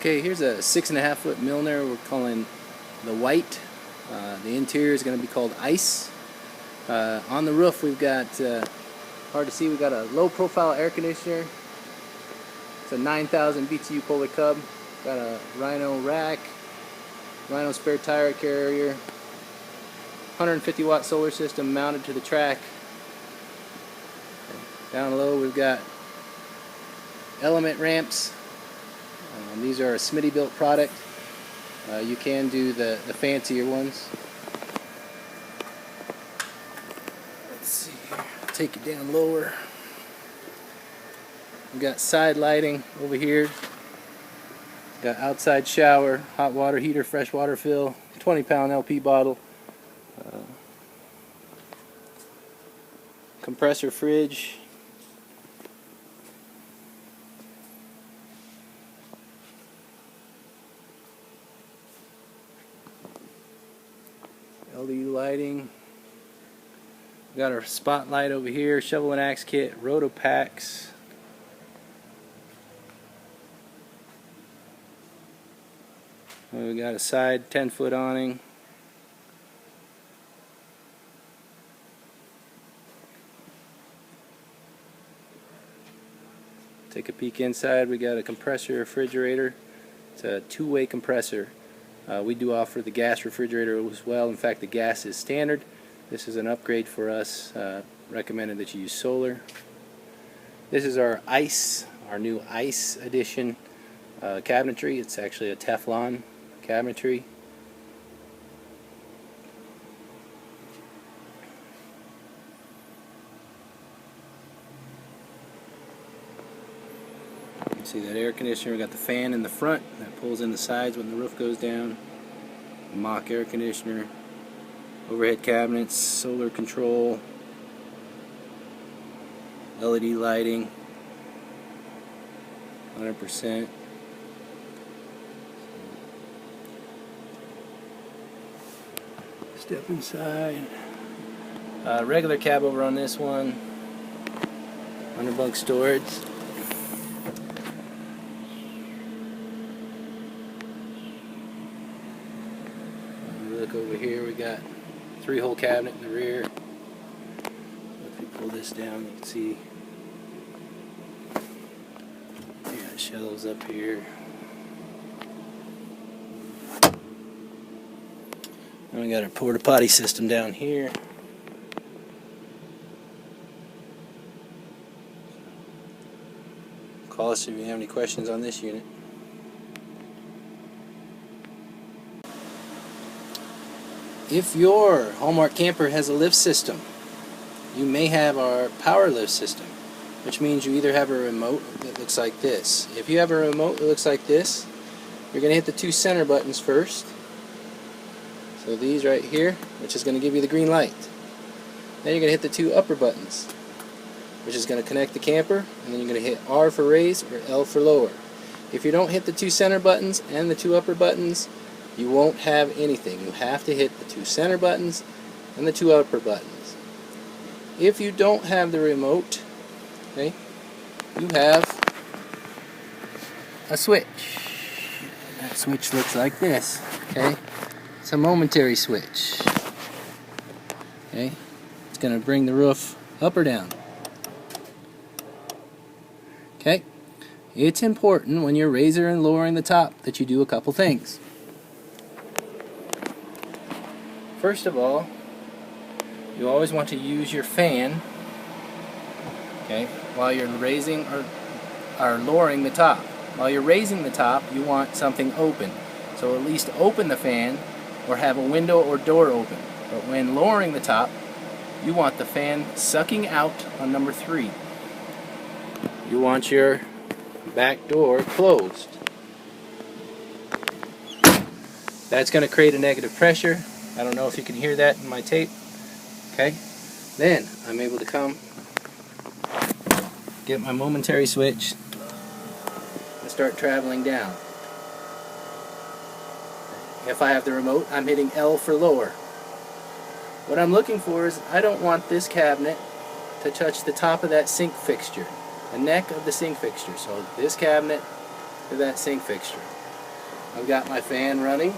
Okay, here's a 6.5 foot Milner we're calling the white. The interior is going to be called ice. On the roof we've got, hard to see, we've got a low profile air conditioner. It's a 9,000 BTU Polar Cub. Got a Rhino rack, Rhino spare tire carrier, 150 watt solar system mounted to the track. Down low we've got element ramps. These are a Smitty built product. You can do the fancier ones. Let's see here. Take it down lower. We've got side lighting over here. Got outside shower, hot water heater, fresh water fill, 20-pound LP bottle, compressor fridge. LED lighting. We got our spotlight over here, shovel and axe kit, roto packs. We got a side 10-foot awning. Take a peek inside. We got a compressor refrigerator. It's a two-way compressor. We do offer the gas refrigerator as well. In fact, the gas is standard. This is an upgrade for us. Recommended that you use solar. This is our ice, our new ice edition cabinetry. It's actually a Teflon cabinetry. You can see that air conditioner. We got the fan in the front that pulls in the sides when the roof goes down. The mock air conditioner, overhead cabinets, solar control, LED lighting, 100%. Step inside. Regular cab over on this one. Underbunk storage. Look over here, we got 3-hole cabinet in the rear. If you pull this down, you can see we got shelves up here. And we got our porta potty system down here. Call us if you have any questions on this unit. If your Hallmark camper has a lift system, you may have our power lift system, which means you either have a remote that looks like this. If you have a remote that looks like this, you're going to hit the 2 center buttons first. So these right here, which is going to give you the green light. Then you're going to hit the 2 upper buttons, which is going to connect the camper, and then you're going to hit R for raise or L for lower. If you don't hit the 2 center buttons and the 2 upper buttons, you won't have anything. You have to hit the 2 center buttons and the 2 upper buttons. If you don't have the remote, okay, you have a switch. That switch looks like this. Okay, it's a momentary switch. Okay, it's going to bring the roof up or down. Okay, it's important when you're raising and lowering the top that you do a couple things. First of all, you always want to use your fan, okay, while you're raising or lowering the top. While you're raising the top, you want something open. So at least open the fan or have a window or door open. But when lowering the top, you want the fan sucking out on number 3. You want your back door closed. That's going to create a negative pressure. I don't know if you can hear that in my tape. Okay, then I'm able to come, get my momentary switch, and start traveling down. If I have the remote, I'm hitting L for lower. What I'm looking for is I don't want this cabinet to touch the top of that sink fixture, the neck of the sink fixture. So this cabinet to that sink fixture. I've got my fan running,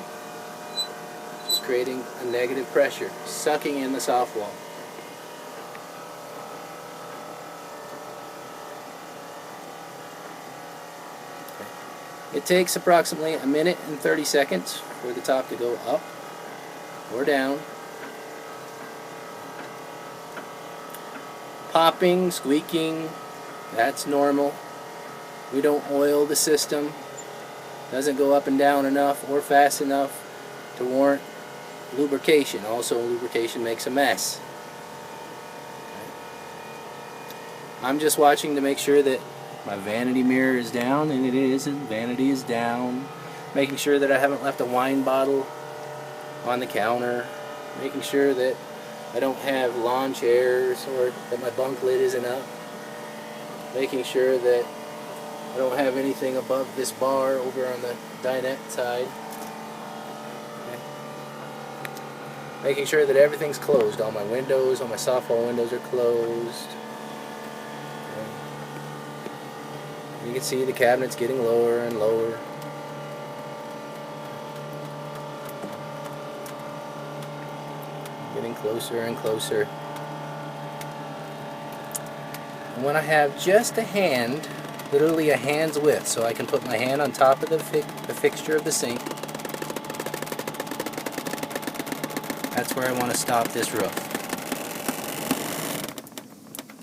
just creating a negative pressure, sucking in the soft wall. It takes approximately 1 minute and 30 seconds for the top to go up or down. Popping, squeaking, that's normal. We don't oil the system. Doesn't go up and down enough or fast enough to warrant lubrication. Also, lubrication makes a mess. I'm just watching to make sure that my vanity mirror is down, and it is, and vanity is down. Making sure that I haven't left a wine bottle on the counter. Making sure that I don't have lawn chairs or that my bunk lid isn't up. Making sure that I don't have anything above this bar over on the dinette side. Okay. Making sure that everything's closed. All my windows, all my softball windows are closed. You can see the cabinet's getting lower and lower. Getting closer and closer. And when I have just a hand, literally a hand's width, so I can put my hand on top of the fixture of the sink, that's where I want to stop this roof.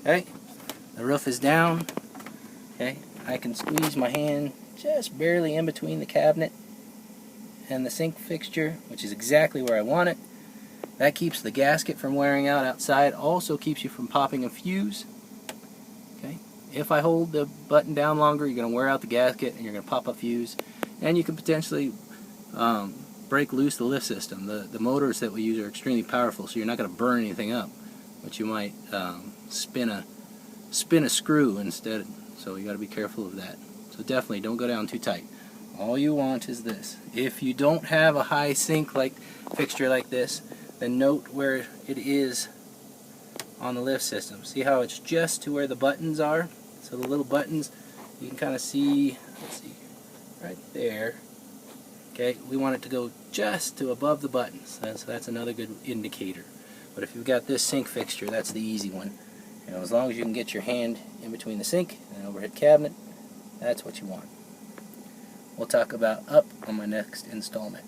Okay, the roof is down. Okay, I can squeeze my hand just barely in between the cabinet and the sink fixture, which is exactly where I want it. That keeps the gasket from wearing out outside, also keeps you from popping a fuse. Okay, if I hold the button down longer, you're going to wear out the gasket and you're going to pop a fuse, and you can potentially break loose the lift system. The motors that we use are extremely powerful, so you're not going to burn anything up, but you might spin a screw instead. So you got to be careful of that. So definitely don't go down too tight. All you want is this. If you don't have a high sink like fixture like this, then note where it is on the lift system. See how it's just to where the buttons are? So the little buttons, you can kind of see, let's see, right there. Okay, we want it to go just to above the buttons. So that's another good indicator. But if you've got this sink fixture, that's the easy one. You know, as long as you can get your hand in between the sink and the overhead cabinet, that's what you want. We'll talk about up on my next installment.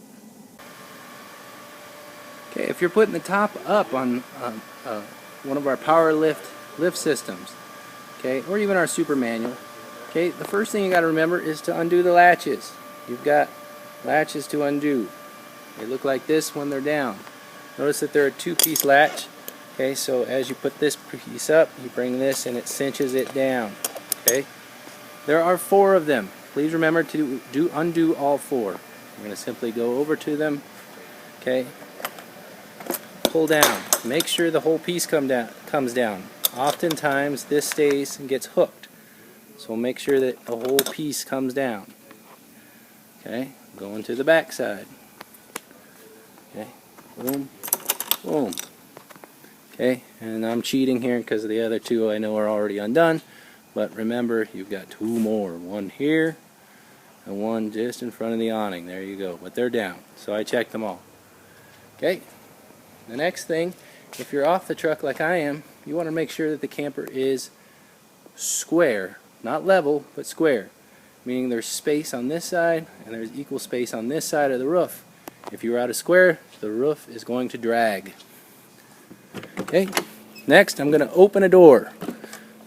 Okay, if you're putting the top up on one of our power lift systems, okay, or even our super manual, okay, the first thing you got to remember is to undo the latches. You've got latches to undo. They look like this when they're down. Notice that they're a two-piece latch. Okay, so as you put this piece up, you bring this and it cinches it down. Okay, there are 4 of them. Please remember to undo all 4. I'm going to simply go over to them. Okay, pull down. Make sure the whole piece comes down. Oftentimes this stays and gets hooked, so make sure that the whole piece comes down. Okay, going to the back side. Okay, boom, boom. Okay, and I'm cheating here because the other 2 I know are already undone, but remember you've got 2 more, one here and one just in front of the awning. There you go, but they're down, so I checked them all. Okay, the next thing, if you're off the truck like I am, you want to make sure that the camper is square, not level, but square, meaning there's space on this side and there's equal space on this side of the roof. If you're out of square, the roof is going to drag. Okay, next I'm going to open a door.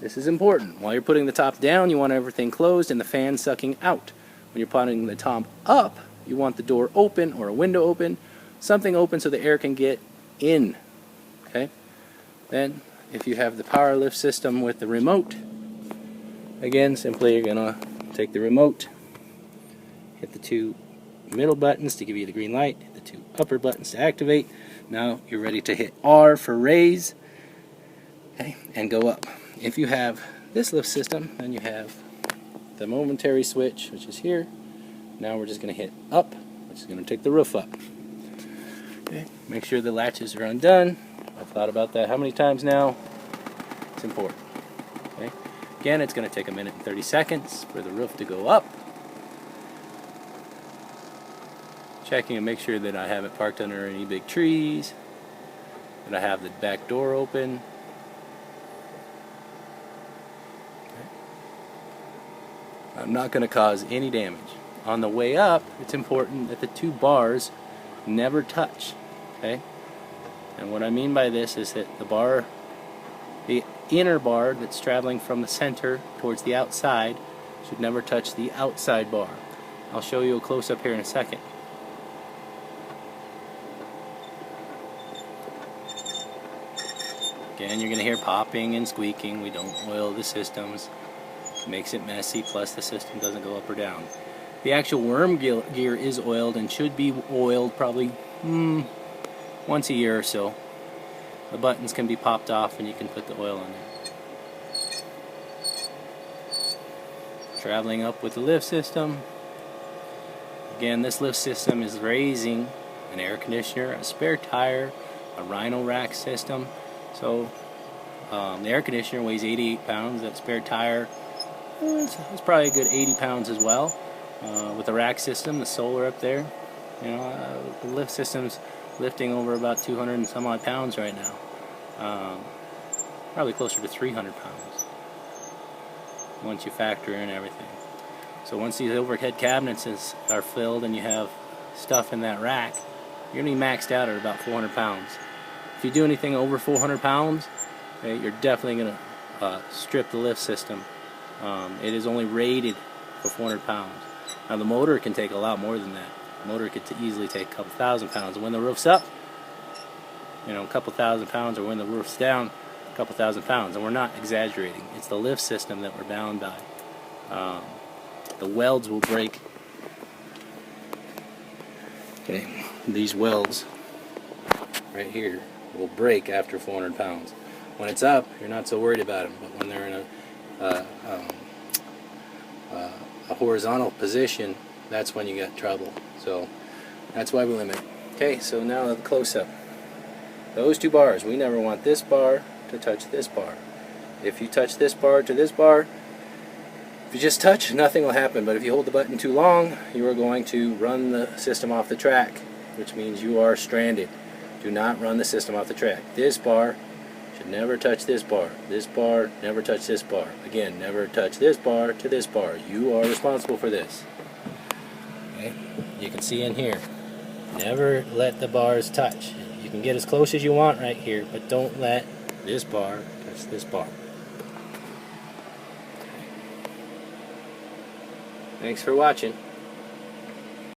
This is important. While you're putting the top down, you want everything closed and the fan sucking out. When you're putting the top up, you want the door open or a window open, something open so the air can get in. Okay, then if you have the power lift system with the remote, again, simply you're going to take the remote, hit the 2 middle buttons to give you the green light, hit the 2 upper buttons to activate. Now you're ready to hit R for raise, okay, and go up. If you have this lift system, then you have the momentary switch, which is here. Now we're just going to hit up, which is going to take the roof up. Okay, make sure the latches are undone. I've thought about that how many times now? It's important. Okay, again, it's going to take 1 minute and 30 seconds for the roof to go up. Checking and make sure that I haven't parked under any big trees, that I have the back door open. I'm not going to cause any damage. On the way up, it's important that the two bars never touch. Okay? And what I mean by this is that the inner bar that's traveling from the center towards the outside should never touch the outside bar. I'll show you a close-up here in a second. Again, you're going to hear popping and squeaking. We don't oil the systems. It makes it messy, plus the system doesn't go up or down. The actual worm gear is oiled and should be oiled probably once a year or so. The buttons can be popped off and you can put the oil on there. Traveling up with the lift system. Again, this lift system is raising an air conditioner, a spare tire, a rhino rack system. So the air conditioner weighs 88 pounds. That spare tire it's probably a good 80 pounds as well. With the rack system, the solar up there, the lift system's lifting over about 200 and some odd pounds right now. Probably closer to 300 pounds once you factor in everything. So once these overhead cabinets are filled and you have stuff in that rack, you're going to be maxed out at about 400 pounds. If you do anything over 400 pounds, okay, you're definitely going to strip the lift system. It is only rated for 400 pounds. Now the motor can take a lot more than that. The motor could easily take a couple thousand pounds. And when the roof's up, a couple thousand pounds, or when the roof's down, a couple thousand pounds. And we're not exaggerating. It's the lift system that we're bound by. The welds will break. Okay, these welds right here will break after 400 pounds. When it's up, you're not so worried about them, but when they're in a horizontal position, that's when you got trouble. So that's why we limit. Okay, so now the close-up. Those two bars, we never want this bar to touch this bar. If you touch this bar to this bar, if you just touch, nothing will happen. But if you hold the button too long, you are going to run the system off the track, which means you are stranded. Do not run the system off the track. This bar should never touch this bar. This bar, never touch this bar. Again, never touch this bar to this bar. You are responsible for this. Okay? You can see in here. Never let the bars touch. You can get as close as you want right here, but don't let this bar touch this bar. Thanks for watching.